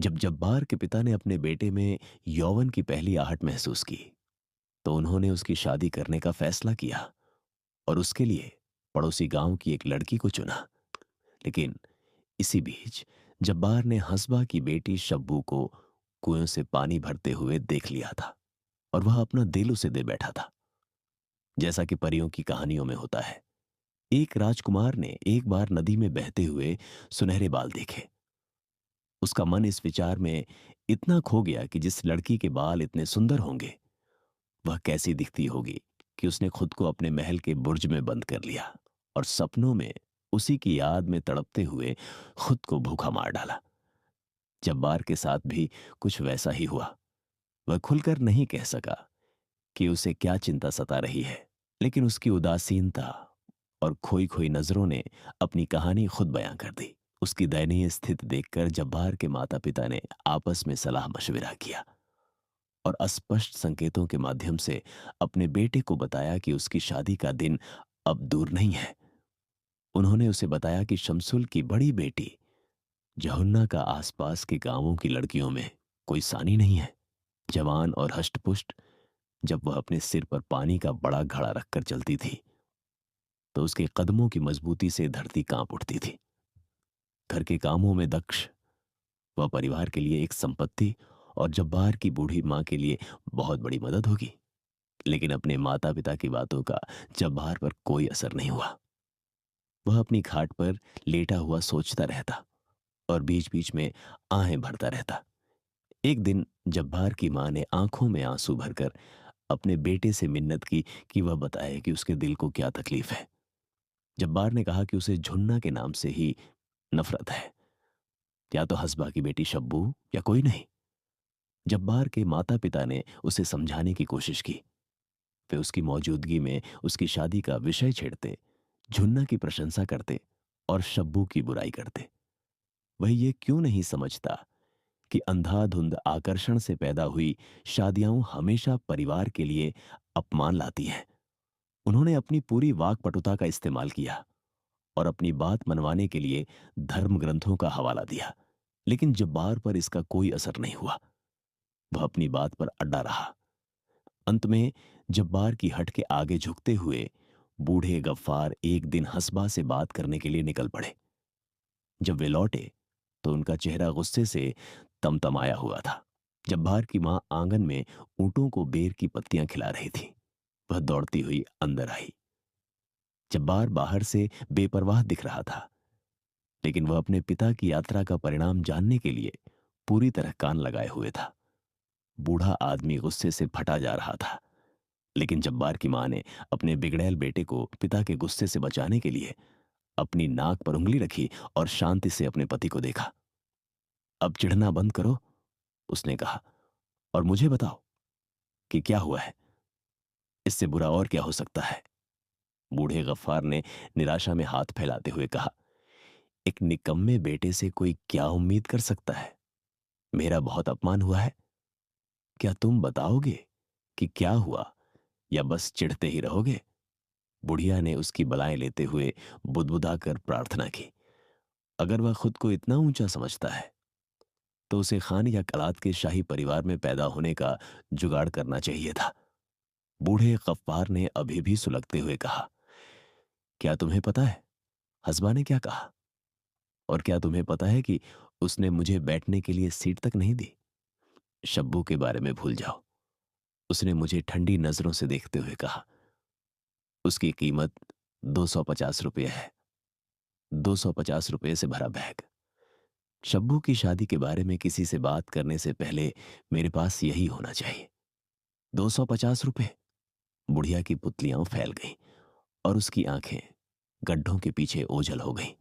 जब जब्बार के पिता ने अपने बेटे में यौवन की पहली आहट महसूस की, तो उन्होंने उसकी शादी करने का फैसला किया और उसके लिए पड़ोसी गांव की एक लड़की को चुना। लेकिन इसी बीच जब्बार ने हंसबा की बेटी शब्बू को कुएं से पानी भरते हुए देख लिया था और वह अपना दिल उसे दे बैठा था। जैसा कि परियों की कहानियों में होता है, एक राजकुमार ने एक बार नदी में बहते हुए सुनहरे बाल देखे। उसका मन इस विचार में इतना खो गया कि जिस लड़की के बाल इतने सुंदर होंगे, वह कैसी दिखती होगी, कि उसने खुद को अपने महल के बुर्ज में बंद कर लिया और सपनों में उसी की याद में तड़पते हुए खुद को भूखा मार डाला। जब्बार के साथ भी कुछ वैसा ही हुआ। वह खुलकर नहीं कह सका कि उसे क्या चिंता सता रही है, लेकिन उसकी उदासीनता और खोई खोई नजरों ने अपनी कहानी खुद बयां कर दी। उसकी दयनीय स्थिति देखकर जब्बार के माता पिता ने आपस में सलाह मशविरा किया और अस्पष्ट संकेतों के माध्यम से अपने बेटे को बताया कि उसकी शादी का दिन अब दूर नहीं है। उन्होंने उसे बताया कि शमसुल की बड़ी बेटी जहुन्ना का आसपास के गांवों की लड़कियों में कोई सानी नहीं है। जवान और हष्टपुष्ट, जब वह अपने सिर पर पानी का बड़ा घड़ा रखकर चलती थी, तो उसके कदमों की मजबूती से धरती कांप उठती थी। घर के कामों में दक्ष, वह परिवार के लिए एक संपत्ति और जब्बार की बूढ़ी मां के लिए बहुत बड़ी मदद होगी। लेकिन अपने माता पिता की बातों का जब्बार पर कोई असर नहीं हुआ। वह अपनी खाट पर लेटा हुआ सोचता रहता और बीच बीच में आहें भरता रहता। एक दिन जब्बार की मां ने आंखों में आंसू भरकर अपने बेटे से मिन्नत की कि वह बताए कि उसके दिल को क्या तकलीफ है। जब्बार ने कहा कि उसे झुन्ना के नाम से ही नफरत है, या तो हसबा की बेटी शब्बू या कोई नहीं। जब्बार के माता पिता ने उसे समझाने की कोशिश की। वे उसकी मौजूदगी में उसकी शादी का विषय छेड़ते, झुन्ना की प्रशंसा करते और शब्बू की बुराई करते। वह ये क्यों नहीं समझता कि अंधाधुंध आकर्षण से पैदा हुई शादियां हमेशा परिवार के लिए अपमान लाती हैं। उन्होंने अपनी पूरी वाक्पटुता का इस्तेमाल किया और अपनी बात मनवाने के लिए धर्म ग्रंथों का हवाला दिया, लेकिन जब्बार पर इसका कोई असर नहीं हुआ। वह अपनी बात पर अड़ा रहा। अंत में जब्बार की हट के आगे झुकते हुए बूढ़े गफ्फार एक दिन हसबा से बात करने के लिए निकल पड़े। जब वे लौटे तो उनका चेहरा गुस्से से तमतमाया हुआ था। जब्बार की मां आंगन में ऊंटों को बेर की पत्तियां खिला रही थी। वह दौड़ती हुई अंदर आई। जब्बार बाहर से बेपरवाह दिख रहा था, लेकिन वह अपने पिता की यात्रा का परिणाम जानने के लिए पूरी तरह कान लगाए हुए था। बूढ़ा आदमी गुस्से से फटा जा रहा था, लेकिन जब्बार की मां ने अपने बिगड़ैल बेटे को पिता के गुस्से से बचाने के लिए अपनी नाक पर उंगली रखी और शांति से अपने पति को देखा। अब चिढ़ना बंद करो, उसने कहा, और मुझे बताओ कि क्या हुआ है। इससे बुरा और क्या हो सकता है। बूढ़े गफ्फार ने निराशा में हाथ फैलाते हुए कहा, एक निकम्मे बेटे से कोई क्या उम्मीद कर सकता है। मेरा बहुत अपमान हुआ है। क्या तुम बताओगे कि क्या हुआ, या बस चिढ़ते ही रहोगे। बुढ़िया ने उसकी बलाएं लेते हुए बुदबुदाकर प्रार्थना की। अगर वह खुद को इतना ऊंचा समझता है, तो उसे खान या कलात के शाही परिवार में पैदा होने का जुगाड़ करना चाहिए था। बूढ़े गफ्फार ने अभी भी सुलगते हुए कहा, क्या तुम्हें पता है हसबा ने क्या कहा? और क्या तुम्हें पता है कि उसने मुझे बैठने के लिए सीट तक नहीं दी? शब्बू के बारे में भूल जाओ, उसने मुझे ठंडी नजरों से देखते हुए कहा। उसकी कीमत 250 रुपये है। 250 रुपये से भरा बैग। शब्बू की शादी के बारे में किसी से बात करने से पहले मेरे पास यही होना चाहिए। 250 रुपये। बुढ़िया की पुतलियां फैल गईं और उसकी आंखें गड्ढों के पीछे ओझल हो गईं।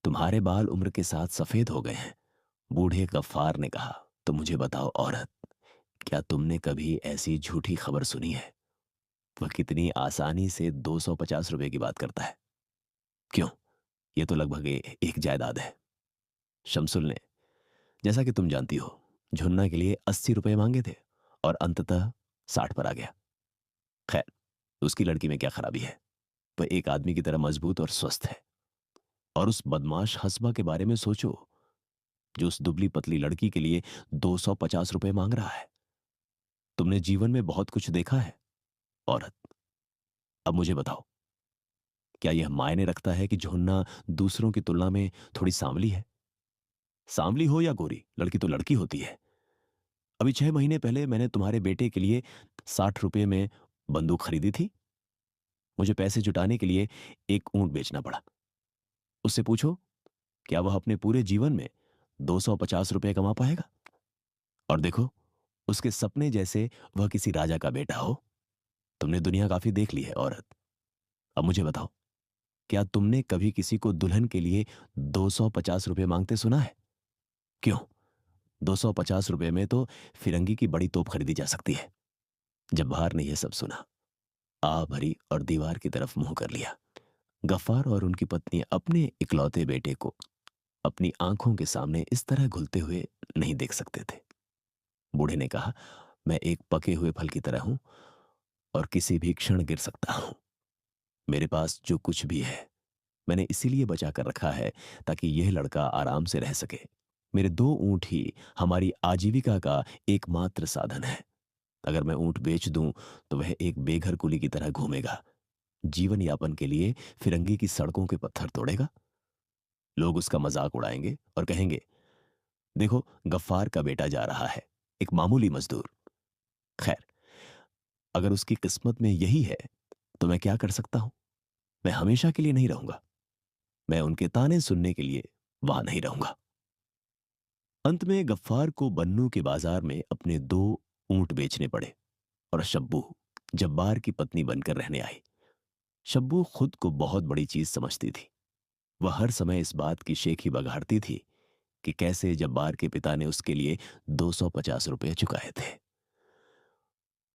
तुम्हारे बाल उम्र के साथ सफेद हो गए हैं, बूढ़े गफ्फार ने कहा। तो मुझे बताओ औरत, क्या तुमने कभी ऐसी झूठी खबर सुनी है? वह कितनी आसानी से 250 रुपये की बात करता है। क्यों, यह तो लगभग एक जायदाद है। शमसुल ने, जैसा कि तुम जानती हो, झुन्ना के लिए 80 रुपये मांगे थे और अंततः 60 पर आ गया। खैर, उसकी लड़की में क्या खराबी है? वह एक आदमी की तरह मजबूत और स्वस्थ है। और उस बदमाश हसबा के बारे में सोचो, जो उस दुबली पतली लड़की के लिए 250 रुपए मांग रहा है। तुमने जीवन में बहुत कुछ देखा है, औरत। अब मुझे बताओ, क्या यह मायने रखता है कि झुन्ना दूसरों की तुलना में थोड़ी सांवली है? सांवली हो या गोरी, लड़की तो लड़की होती है। अभी 6 महीने पहले मैंने तुम्हारे बेटे के लिए 60 रुपए में बंदूक खरीदी थी। मुझे पैसे जुटाने के लिए एक ऊंट बेचना पड़ा। उससे पूछो, क्या वह अपने पूरे जीवन में 250 रुपए कमा पाएगा? और देखो, उसके सपने जैसे वह किसी राजा का बेटा हो। तुमने दुनिया काफी देख ली है, औरत। अब मुझे बताओ, क्या तुमने कभी किसी को दुल्हन के लिए 250 रुपए मांगते सुना है? क्यों? 250 रुपए में तो फिरंगी की बड़ी तोप खरीदी जा सकती है। जब्बार ने यह सब सुना, आ भरी और दीवार की तरफ मुंह कर लिया। गफ्फार और उनकी पत्नी अपने इकलौते बेटे को अपनी आंखों के सामने इस तरह घुलते हुए नहीं देख सकते थे। बूढ़े ने कहा, मैं एक पके हुए फल की तरह हूं और किसी भी क्षण गिर सकता हूं। मेरे पास जो कुछ भी है मैंने इसीलिए बचा कर रखा है ताकि यह लड़का आराम से रह सके। मेरे 2 ऊंट ही हमारी आजीविका का एकमात्र साधन है। अगर मैं ऊंट बेच दूं तो वह एक बेघर कुली की तरह घूमेगा, जीवन यापन के लिए फिरंगी की सड़कों के पत्थर तोड़ेगा। लोग उसका मजाक उड़ाएंगे और कहेंगे, देखो, गफ्फार का बेटा जा रहा है, एक मामूली मजदूर। खैर, अगर उसकी किस्मत में यही है तो मैं क्या कर सकता हूं? मैं हमेशा के लिए नहीं रहूंगा। मैं उनके ताने सुनने के लिए वहां नहीं रहूंगा। अंत में गफ्फार को बन्नू के बाजार में अपने 2 ऊंट बेचने पड़े और शब्बू जब्बार की पत्नी बनकर रहने आई। शब्बू खुद को बहुत बड़ी चीज समझती थी। वह हर समय इस बात की शेखी बघाड़ती थी कि कैसे जब्बार के पिता ने उसके लिए 250 रुपए चुकाए थे।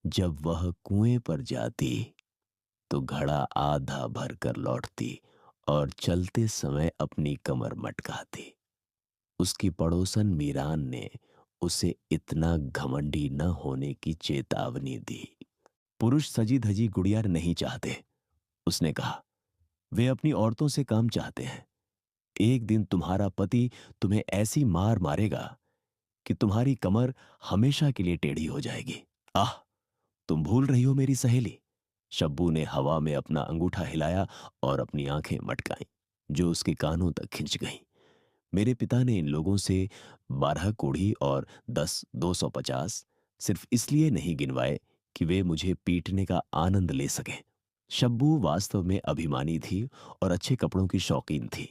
जब वह कुएं पर जाती तो घड़ा आधा भर कर लौटती और चलते समय अपनी कमर मटकाती। उसकी पड़ोसन मीरान ने उसे इतना घमंडी न होने की चेतावनी दी। पुरुष सजी धजी गुड़िया नहीं चाहते, उसने कहा। वे अपनी औरतों से काम चाहते हैं। एक दिन तुम्हारा पति तुम्हें ऐसी मार मारेगा कि तुम्हारी कमर हमेशा के लिए टेढ़ी हो जाएगी। आह, तुम भूल रही हो मेरी सहेली। शब्बू ने हवा में अपना अंगूठा हिलाया और अपनी आंखें मटकाईं, जो उसके कानों तक खिंच गईं। मेरे पिता ने इन लोगों से 12 कोढ़ी और 10 250 सिर्फ इसलिए नहीं गिनवाए कि वे मुझे पीटने का आनंद ले सकें। शब्बू वास्तव में अभिमानी थी और अच्छे कपड़ों की शौकीन थी।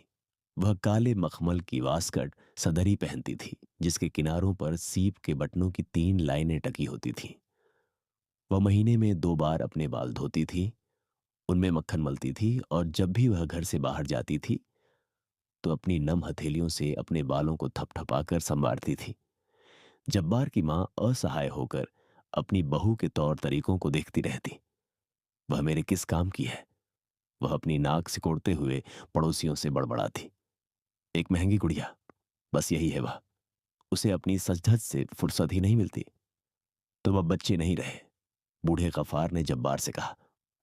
वह काले मखमल की वास्कट सदरी पहनती थी, जिसके किनारों पर सीप के बटनों की 3 लाइनें टकी होती थीं। वह महीने में 2 बार अपने बाल धोती थी, उनमें मक्खन मलती थी और जब भी वह घर से बाहर जाती थी तो अपनी नम हथेलियों से अपने बालों को थपथपाकर संवारती थी। जब्बार की मां असहाय होकर अपनी बहू के तौर तरीकों को देखती रहती। वह मेरे किस काम की है? वह अपनी नाक सिकोड़ते हुए पड़ोसियों से बड़बड़ाती। एक महंगी गुड़िया, बस यही है वह। उसे अपनी सजधज से फुर्सत ही नहीं मिलती। तुम अब बच्चे नहीं रहे, बूढ़े गफ्फार ने जब्बार से कहा।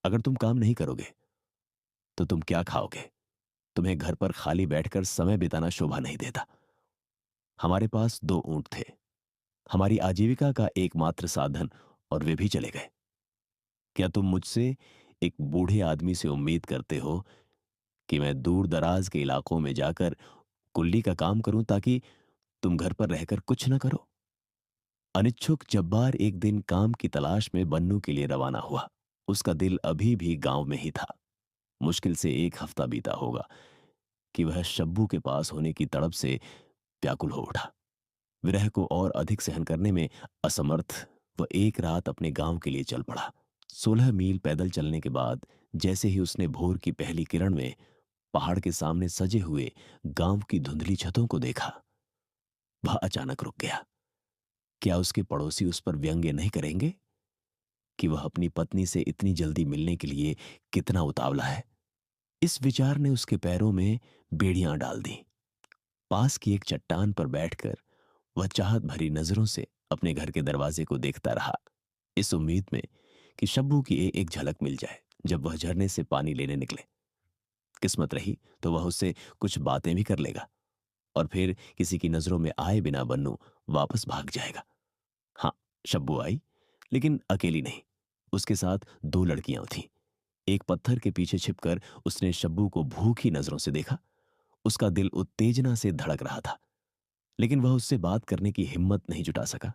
अगर तुम काम नहीं करोगे तो तुम क्या खाओगे? तुम्हें घर पर खाली बैठकर समय बिताना शोभा नहीं देता। हमारे पास 2 ऊंट थे, हमारी आजीविका का एकमात्र साधन, और वे भी चले गए। क्या तुम मुझसे, एक बूढ़े आदमी से, उम्मीद करते हो कि मैं दूर दराज के इलाकों में जाकर कुल्ली का काम करूं ताकि तुम घर पर रहकर कुछ न करो? अनिच्छुक जब्बार एक दिन काम की तलाश में बन्नू के लिए रवाना हुआ। उसका दिल अभी भी गांव में ही था। मुश्किल से 1 हफ्ता बीता होगा कि वह शब्बू के पास होने की तड़प से व्याकुल हो उठा। विरह को और अधिक सहन करने में असमर्थ वह एक रात अपने गांव के लिए चल पड़ा। 16 मील पैदल चलने के बाद जैसे ही उसने भोर की पहली किरण में पहाड़ के सामने सजे हुए गांव की धुंधली छतों को देखा, वह अचानक रुक गया। क्या उसके पड़ोसी उस पर व्यंग्य नहीं करेंगे कि वह अपनी पत्नी से इतनी जल्दी मिलने के लिए कितना उतावला है? इस विचार ने उसके पैरों में बेड़ियां डाल दी। पास की एक चट्टान पर बैठकर वह चाहत भरी नजरों से अपने घर के दरवाजे को देखता रहा, इस उम्मीद में कि शब्बू की एक झलक मिल जाए जब वह झरने से पानी लेने निकले। किस्मत रही तो वह उससे कुछ बातें भी कर लेगा और फिर किसी की नजरों में आए बिना बन्नू वापस भाग जाएगा। हाँ, शब्बू आई, लेकिन अकेली नहीं। उसके साथ दो लड़कियां थीं। एक पत्थर के पीछे छिपकर उसने शब्बू को भूखी नजरों से देखा। उसका दिल उत्तेजना से धड़क रहा था, लेकिन वह उससे बात करने की हिम्मत नहीं जुटा सका।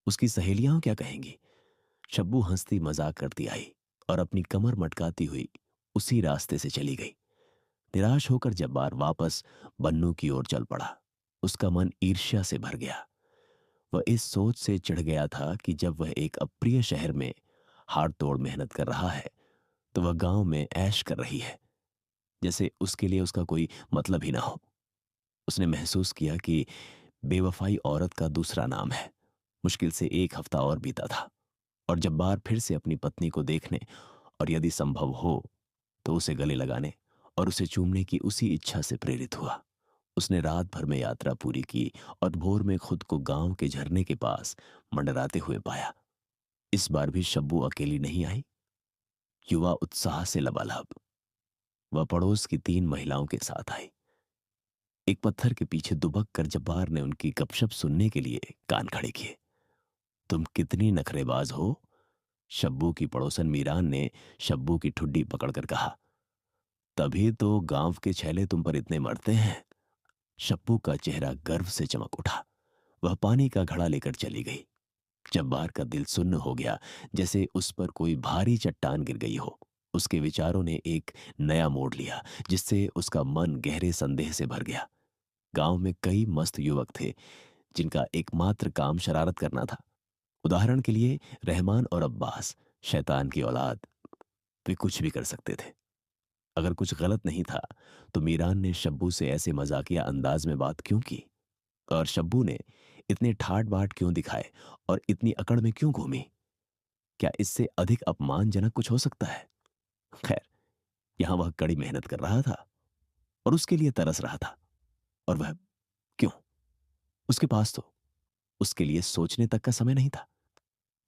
उसकी सहेलियां क्या कहेंगी? शब्बू हंसती मजाक करती आई और अपनी कमर मटकाती हुई उसी रास्ते से चली गई। निराश होकर जब्बार वापस बन्नू की ओर चल पड़ा। उसका मन ईर्ष्या से भर गया। वह इस सोच से चिढ़ गया था कि जब वह एक अप्रिय शहर में हाड़ तोड़ मेहनत कर रहा है, तो वह गांव में ऐश कर रही है, जैसे उसके लिए उसका कोई मतलब ही ना हो। उसने महसूस किया कि बेवफाई औरत का दूसरा नाम है। मुश्किल से एक हफ्ता और बीता था, और जब्बार फिर से अपनी पत्नी को देखने और यदि संभव हो तो उसे गले लगाने और उसे चूमने की उसी इच्छा से प्रेरित हुआ। उसने रात भर में यात्रा पूरी की और भोर में खुद को गांव के झरने के पास मंडराते हुए पाया। इस बार भी शब्बू अकेली नहीं आई। युवा उत्साह से लबालब। वह पड़ोस की 3 महिलाओं के साथ आई। एक पत्थर के पीछे दुबक कर जब्बार ने उनकी गपशप सुनने के लिए कान खड़े किए। तुम कितनी नखरेबाज हो, शब्बू की पड़ोसन मीरान ने शब्बू की ठुड्डी पकड़कर कहा। तभी तो गांव के छैले तुम पर इतने मरते हैं। शब्बू का चेहरा गर्व से चमक उठा। वह पानी का घड़ा लेकर चली गई। जब्बार का दिल सुन्न हो गया, जैसे उस पर कोई भारी चट्टान गिर गई हो। उसके विचारों ने एक नया मोड़ लिया, जिससे उसका मन गहरे संदेह से भर गया। गांव में कई मस्त युवक थे जिनका एकमात्र काम शरारत करना था। उदाहरण के लिए रहमान और अब्बास, शैतान की औलाद। वे कुछ भी कर सकते थे। अगर कुछ गलत नहीं था तो मीरान ने शब्बू से ऐसे मजाकिया अंदाज में बात क्यों की? और शब्बू ने इतने ठाट बाट क्यों दिखाए और इतनी अकड़ में क्यों घूमी? क्या इससे अधिक अपमानजनक कुछ हो सकता है? खैर, यहां वह कड़ी मेहनत कर रहा था और उसके लिए तरस रहा था। और वह क्यों? उसके पास तो उसके लिए सोचने तक का समय नहीं था।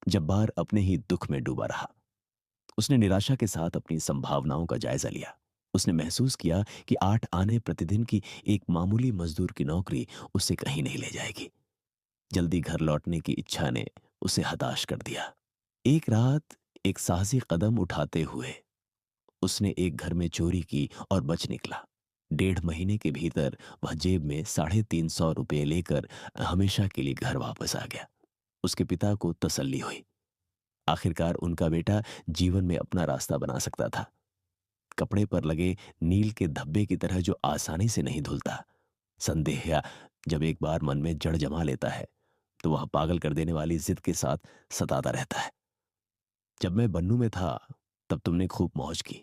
जब्बार अपने ही दुख में डूबा रहा। उसने निराशा के साथ अपनी संभावनाओं का जायजा लिया। उसने महसूस किया कि 8 आने प्रतिदिन की एक मामूली मजदूर की नौकरी उसे कहीं नहीं ले जाएगी। जल्दी घर लौटने की इच्छा ने उसे हताश कर दिया। एक रात एक साहसी कदम उठाते हुए उसने एक घर में चोरी की और बच निकला। 1.5 महीने के भीतर वह जेब में 350 रुपये लेकर हमेशा के लिए घर वापस आ गया। उसके पिता को तसल्ली हुई। आखिरकार उनका बेटा जीवन में अपना रास्ता बना सकता था। कपड़े पर लगे नील के धब्बे की तरह जो आसानी से नहीं धुलता। संदेह या जब एक बार मन में जड़ जमा लेता है तो वह पागल कर देने वाली जिद के साथ सताता रहता है। जब मैं बन्नू में था तब तुमने खूब मौज की,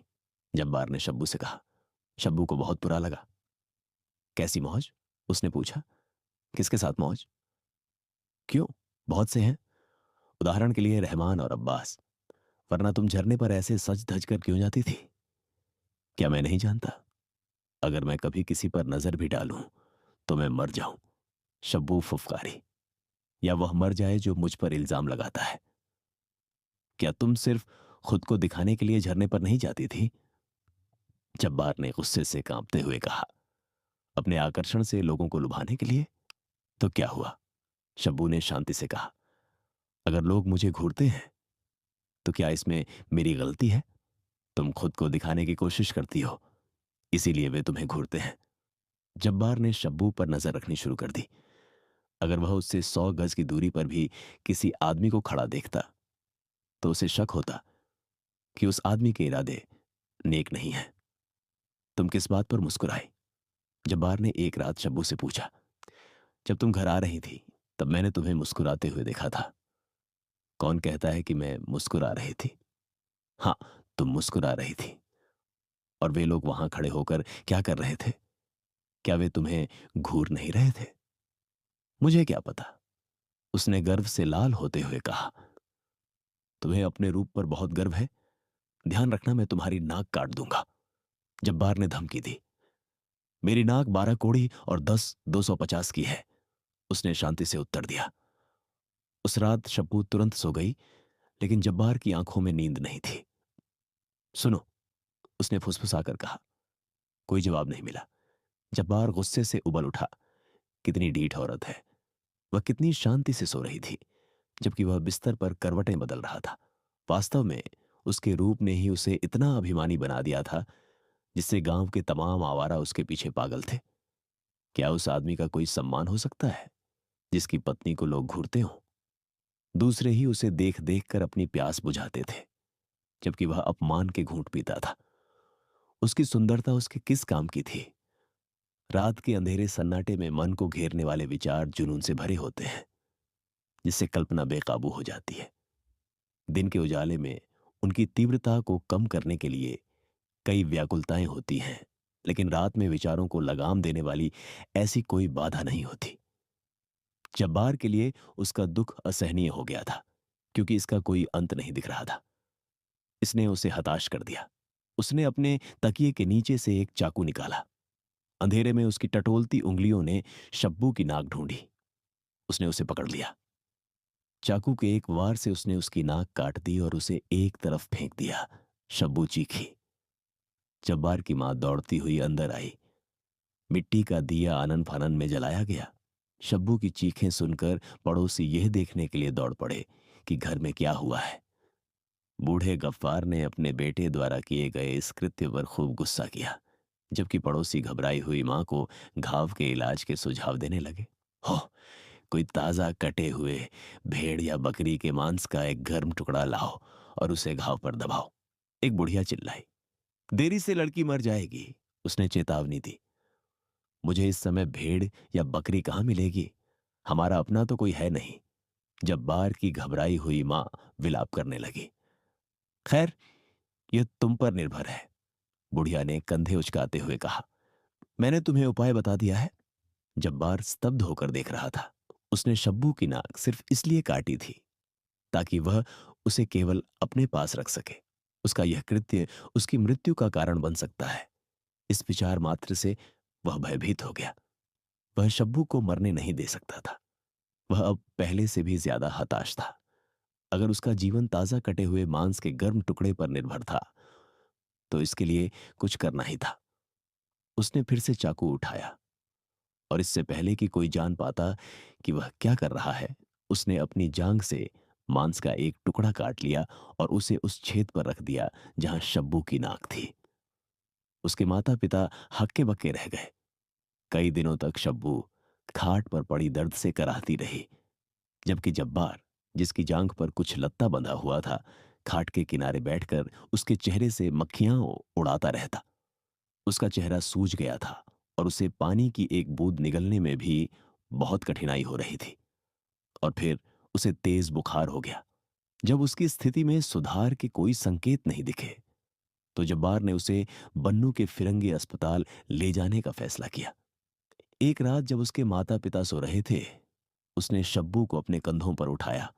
जब्बार ने शब्बू से कहा। शब्बू को बहुत बुरा लगा। कैसी मौज? उसने पूछा। किसके साथ मौज? क्यों? बहुत से हैं। उदाहरण के लिए रहमान और अब्बास। वरना तुम झरने पर ऐसे सज धज कर क्यों जाती थी? क्या मैं नहीं जानता? अगर मैं कभी किसी पर नजर भी डालूं तो मैं मर जाऊं। शब्बू फुफकारी। या वह मर जाए जो मुझ पर इल्जाम लगाता है। क्या तुम सिर्फ खुद को दिखाने के लिए झरने पर नहीं जाती थी? जब्बार ने गुस्से से कांपते हुए कहा। अपने आकर्षण से लोगों को लुभाने के लिए? तो क्या हुआ? शब्बू ने शांति से कहा। अगर लोग मुझे घूरते हैं तो क्या इसमें मेरी गलती है? तुम खुद को दिखाने की कोशिश करती हो, इसीलिए वे तुम्हें घूरते हैं। जब्बार ने शब्बू पर नजर रखनी शुरू कर दी। अगर वह उससे 100 गज की दूरी पर भी किसी आदमी को खड़ा देखता तो उसे शक होता कि उस आदमी के इरादे नेक नहीं है। तुम किस बात पर मुस्कुराई? जब्बार ने एक रात शब्बू से पूछा। जब तुम घर आ रही थी तब मैंने तुम्हें मुस्कुराते हुए देखा था। कौन कहता है कि मैं मुस्कुरा रही थी? हाँ, तुम मुस्कुरा रही थी। और वे लोग वहां खड़े होकर क्या कर रहे थे? क्या वे तुम्हें घूर नहीं रहे थे? मुझे क्या पता, उसने गर्व से लाल होते हुए कहा। तुम्हें अपने रूप पर बहुत गर्व है? ध्यान रखना, मैं तुम्हारी नाक काट दूंगा, जब्बार ने धमकी दी। मेरी नाक 12 कोड़ी और 10 250 की है, उसने शांति से उत्तर दिया। उस रात शब्बू तुरंत सो गई, लेकिन जब्बार की आंखों में नींद नहीं थी। सुनो, उसने फुसफुसाकर कहा। कोई जवाब नहीं मिला। जब्बार गुस्से से उबल उठा। कितनी ढीठ औरत है! वह कितनी शांति से सो रही थी, जबकि वह बिस्तर पर करवटें बदल रहा था। वास्तव में उसके रूप ने ही उसे इतना अभिमानी बना दिया था, जिससे गांव के तमाम आवारा उसके पीछे पागल थे। क्या उस आदमी का कोई सम्मान हो सकता है, जिसकी पत्नी को लोग घूरते हों? दूसरे ही उसे देख देख कर अपनी प्यास बुझाते थे, जबकि वह अपमान के घूंट पीता था। उसकी सुंदरता उसके किस काम की थी? रात के अंधेरे सन्नाटे में मन को घेरने वाले विचार जुनून से भरे होते हैं, जिससे कल्पना बेकाबू हो जाती है। दिन के उजाले में उनकी तीव्रता को कम करने के लिए कई व्याकुलताएं होती हैं, लेकिन रात में विचारों को लगाम देने वाली ऐसी कोई बाधा नहीं होती। जब्बार के लिए उसका दुख असहनीय हो गया था, क्योंकि इसका कोई अंत नहीं दिख रहा था। इसने उसे हताश कर दिया। उसने अपने तकिए के नीचे से एक चाकू निकाला। अंधेरे में उसकी टटोलती उंगलियों ने शब्बू की नाक ढूंढी। उसने उसे पकड़ लिया। चाकू के एक वार से उसने उसकी नाक काट दी और उसे एक तरफ फेंक दिया। शब्बू चीखी। जब्बार की मां दौड़ती हुई अंदर आई। मिट्टी का दिया आनन फानन में जलाया गया। शब्बू की चीखें सुनकर पड़ोसी यह देखने के लिए दौड़ पड़े कि घर में क्या हुआ है। बूढ़े गफ्फार ने अपने बेटे द्वारा किए गए इस कृत्य पर खूब गुस्सा किया, जबकि पड़ोसी घबराई हुई मां को घाव के इलाज के सुझाव देने लगे। हो, कोई ताजा कटे हुए भेड़ या बकरी के मांस का एक गर्म टुकड़ा लाओ और उसे घाव पर दबाओ। एक बुढ़िया चिल्लाई। देरी से लड़की मर जाएगी, उसने चेतावनी दी। मुझे इस समय भेड़ या बकरी कहां मिलेगी? हमारा अपना तो कोई है नहीं। जब्बार की घबराई हुई मां विलाप करने लगी। खैर, यह तुम पर निर्भर है, बुढ़िया ने कंधे उचकाते हुए कहा। मैंने तुम्हें उपाय बता दिया है। जब्बार स्तब्ध होकर देख रहा था। उसने शब्बू की नाक सिर्फ इसलिए काटी थी ताकि वह उसे केवल अपने पास रख सके। उसका यह कृत्य उसकी मृत्यु का कारण बन सकता है। इस विचार मात्र से वह भयभीत हो गया। वह शब्बू को मरने नहीं दे सकता था। वह अब पहले से भी ज्यादा हताश था। अगर उसका जीवन ताजा कटे हुए मांस के गर्म टुकड़े पर निर्भर था, तो इसके लिए कुछ करना ही था। उसने फिर से चाकू उठाया और इससे पहले कि कोई जान पाता कि वह क्या कर रहा है, उसने अपनी जांघ से मांस का एक टुकड़ा काट लिया और उसे उस छेद पर रख दिया जहां शब्बू की नाक थी। उसके माता पिता हक्के बक्के रह गए। कई दिनों तक शब्बू खाट पर पड़ी दर्द से कराहती रही, जबकि जब्बार, जिसकी जांघ पर कुछ लत्ता बंधा हुआ था, खाट के किनारे बैठकर उसके चेहरे से मक्खियां उड़ाता रहता। उसका चेहरा सूज गया था और उसे पानी की एक बूंद निगलने में भी बहुत कठिनाई हो रही थी। और फिर उसे तेज बुखार हो गया। जब उसकी स्थिति में सुधार के कोई संकेत नहीं दिखे, तो जब्बार ने उसे बन्नू के फिरंगी अस्पताल ले जाने का फैसला किया। एक रात जब उसके माता पिता सो रहे थे, उसने शब्बू को अपने कंधों पर उठाया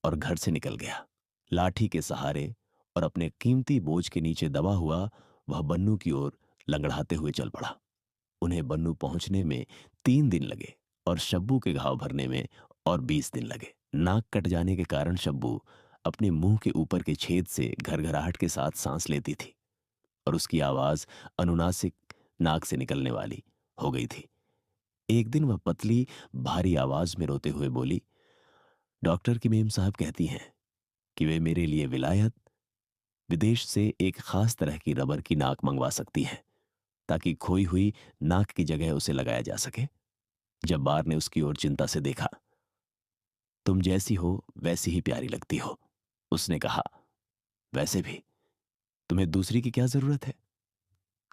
और घर से निकल गया। लाठी के सहारे और अपने कीमती बोझ के नीचे दबा हुआ वह बन्नू की ओर लंगड़ाते हुए चल पड़ा। उन्हें बन्नू पहुंचने में 3 दिन लगे और शब्बू के घाव भरने में और 20 दिन लगे। नाक कट जाने के कारण शब्बू अपने मुंह के ऊपर के छेद से घरघराहट के साथ सांस लेती थी और उसकी आवाज अनुनासिक नाक से निकलने वाली हो गई थी। एक दिन वह पतली भारी आवाज में रोते हुए बोली, डॉक्टर की मेम साहब कहती हैं कि वे मेरे लिए विलायत विदेश से एक खास तरह की रबर की नाक मंगवा सकती हैं, ताकि खोई हुई नाक की जगह उसे लगाया जा सके। जब्बार ने उसकी ओर चिंता से देखा। तुम जैसी हो वैसी ही प्यारी लगती हो, उसने कहा। वैसे भी तुम्हें दूसरी की क्या जरूरत है?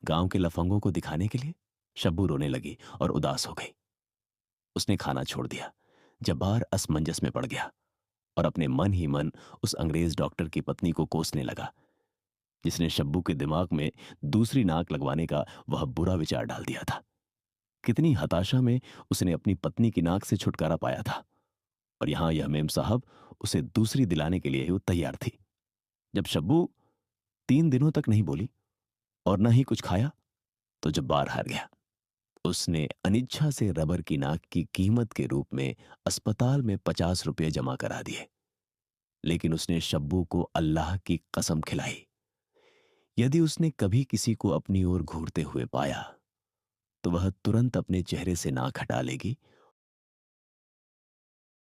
गांव के लफंगों को दिखाने के लिए? शब्बू रोने लगी और उदास हो गई। उसने खाना छोड़ दिया। जब्बार असमंजस में पड़ गया और अपने मन ही मन उस अंग्रेज डॉक्टर की पत्नी को कोसने लगा, जिसने शब्बू के दिमाग में दूसरी नाक लगवाने का वह बुरा विचार डाल दिया था। कितनी हताशा में उसने अपनी पत्नी की नाक से छुटकारा पाया था, और यहां यह मेम साहब उसे दूसरी दिलाने के लिए ही वो तैयार थी। जब शब्बू 3 दिनों तक नहीं बोली और न ही कुछ खाया, तो जब्बार हार गया। उसने अनिच्छा से रबर की नाक की कीमत के रूप में अस्पताल में 50 रुपये जमा करा दिए, लेकिन उसने शब्बू को अल्लाह की कसम खिलाई, यदि उसने कभी किसी को अपनी ओर घूरते हुए पाया, तो वह तुरंत अपने चेहरे से नाक हटा लेगी